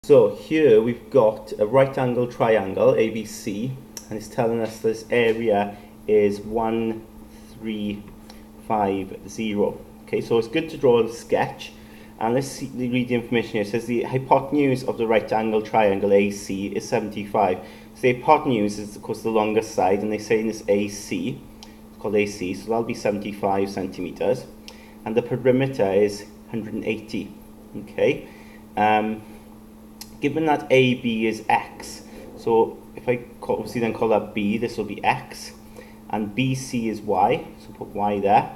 So here we've got a right angle triangle, ABC, and it's telling us this area is 1350. Okay, so it's good to draw a sketch. And let's read the information here. It says the hypotenuse of the right angle triangle AC is 75. So the hypotenuse is, of course, the longest side, and they say in this AC, it's called AC, so that'll be 75 centimeters. And the perimeter is 180. Okay. Given that AB is X, so if I obviously then call that B, this will be X, and BC is Y, so put Y there.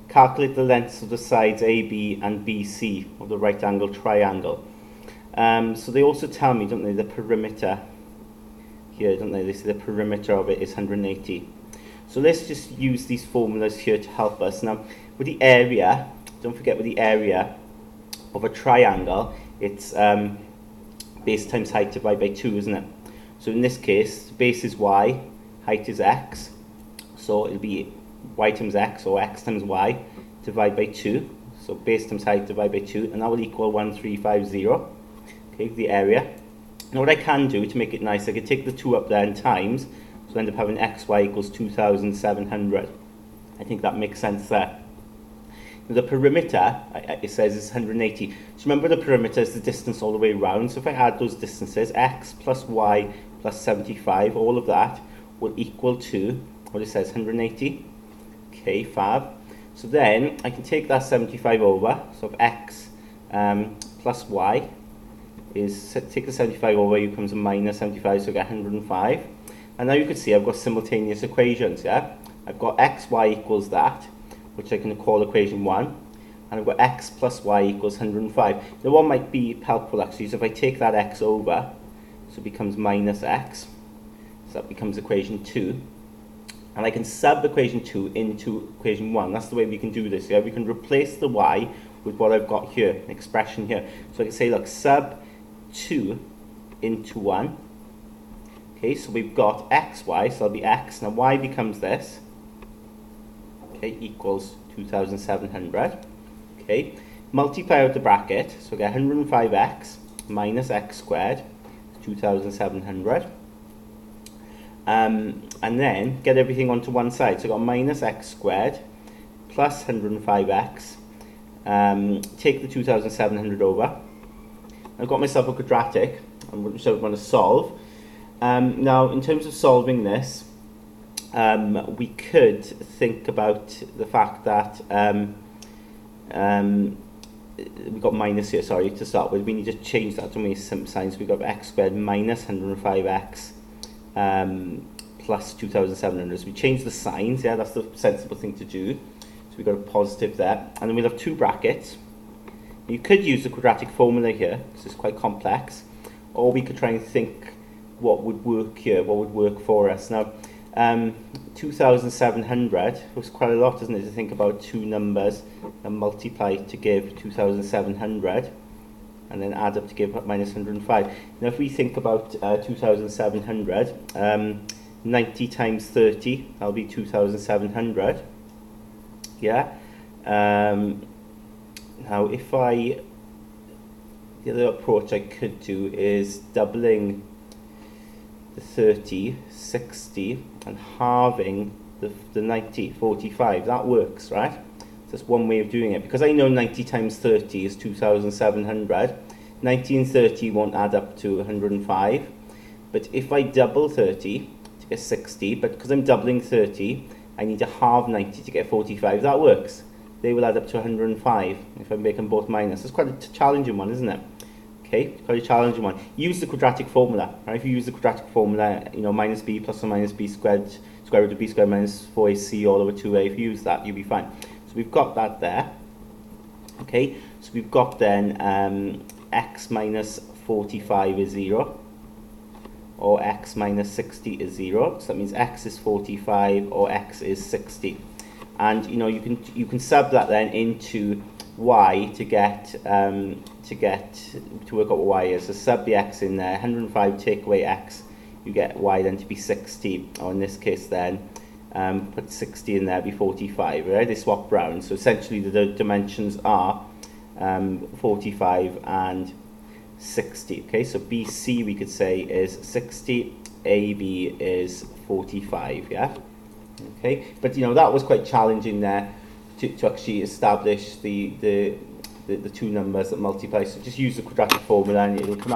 Calculate the lengths of the sides AB and BC of the right angle triangle. So they also tell me, don't they, the perimeter here, don't they? They say the perimeter of it is 180. So let's just use these formulas here to help us. Now, with the area, don't forget with the area of a triangle, it's base times height divided by 2, isn't it? So in this case, base is y, height is x, so it'll be y times x, or x times y, divided by 2. So base times height divided by 2, and that will equal 1350. Okay, the area. Now what I can do to make it nice, I can take the 2 up there and times, so I end up having xy equals 2700. I think that makes sense there. The perimeter, it says, is 180. So remember, the perimeter is the distance all the way around. So if I add those distances, x plus y plus 75, all of that will equal to what it says, 180. Okay, fab. So then I can take that 75 over. So if x plus y is, take the 75 over, you comes a minus 75, so I get 105. And now you can see I've got simultaneous equations, yeah? I've got xy equals that, which I can call equation 1, and I've got x plus y equals 105. Now one might be helpful actually, so if I take that x over, so it becomes minus x, so that becomes equation 2, and I can sub equation 2 into equation 1. That's the way we can do this, yeah? We can replace the y with what I've got here, an expression here. So I can say, look, sub 2 into 1. Okay, so we've got xy, so that'll be x. Now y becomes this. Okay, equals 2700. Okay, multiply out the bracket, so I get 105x minus x squared, 2700. And then get everything onto one side. So I got minus x squared plus 105x. Take the 2700 over. I've got myself a quadratic, which I'm going to solve. Now, in terms of solving this, we could think about the fact that we've got minus here, sorry, to start with. We need to change that to make simple signs. We've got x squared minus 105x plus 2700. So we change the signs, yeah, that's the sensible thing to do. So we've got a positive there. And then we'll have 2 brackets. You could use the quadratic formula here, because it's quite complex. Or we could try and think what would work here, what would work for us. Now, 2700 was quite a lot, isn't it, to think about 2 numbers and multiply to give 2700 and then add up to give minus 105. Now if we think about 2700, 90 times 30, that'll be 2700. Yeah. Now if the other approach I could do is doubling the 30, 60, and halving the 90, 45. That works, right? That's one way of doing it. Because I know 90 times 30 is 2700. 90 and 30 won't add up to 105. But if I double 30 to get 60, but because I'm doubling 30, I need to halve 90 to get 45. That works. They will add up to 105 if I make them both minus. It's quite a challenging one, isn't it? Okay, quite a challenging one. Use the quadratic formula. Right? If you use the quadratic formula, you know, minus b plus or minus b squared, square root of b squared minus 4ac all over 2a. If you use that, you'll be fine. So we've got that there. Okay, so we've got then x minus 45 is 0, or x minus 60 is 0. So that means x is 45 or x is 60. And you know, you can sub that then into y to work out what y is. So sub the x in there, 105, take away x, you get y then to be 60, or in this case then put 60 in there, be 45, right? They swap round. So essentially the dimensions are 45 and 60. Okay, so BC we could say is 60, AB is 45, yeah? Okay, but you know, that was quite challenging there to actually establish the two numbers that multiply. So just use the quadratic formula and it'll come